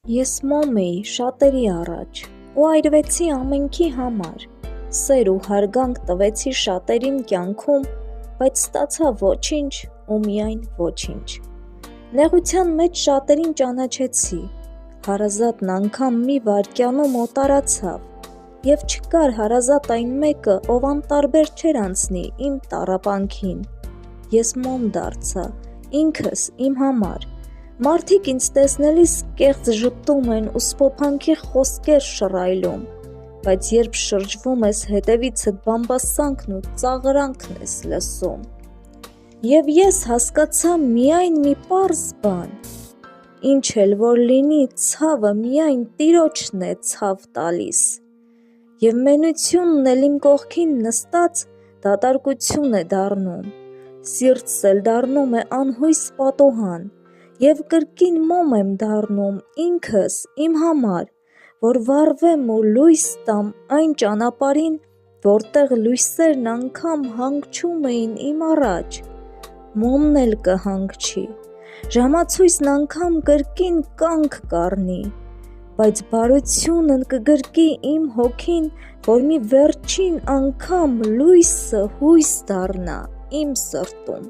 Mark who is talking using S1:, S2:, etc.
S1: Ես մոմ էի շատերի առաջ ու այրվեցի ամենքի համար, սեր ու հարգանք տվեցի շատերին կյանքում, բայց ստացա ոչինչ ու միայն ոչինչ։ Նեղության մեջ շատերին ճանաչեցի, հարազատն անգամ մի վայրկյանում օտարացավ և չկար հարազատ այն մեկը, ով անտարբեր չէր անցնի իմ տառապանքին։ Ես մոմ դարձա, ինքս իմ համար։ Մարդիկ ինձ տեսնելիս կեղծ ժպտում են ու սփոփանքի խոսքեր շռայլում, բայց երբ շրջվում ես հետևիցդ բամբասանքն ու ծաղրանքն ես լսում։ Եվ ես հասկացա միայն մի պարզ բան. ինչ էլ որ լինի, ցավը միայն Տիրոջն է ցավ տալիս։ Եվ մենությունն էլ իմ կողքին նստած դատարկություն է դառնում, սիրտս էլ դառնում է անհույս պատուհան, և կրկին մոմ եմ դառնում ինքս իմ համար, որ վառվեմ ու լույս տամ այն ճանապարհին, որտեղ լույսերն անգամ հանգչում էին իմ առաջ, մոմն էլ կհանգչի, ժամացույցն անգամ կրկին կանգ կառնի, բայց բարությունն կգրկի իմ հոգին, որ մի վերջին անգամ լույսը հույս դառնա իմ սրտում։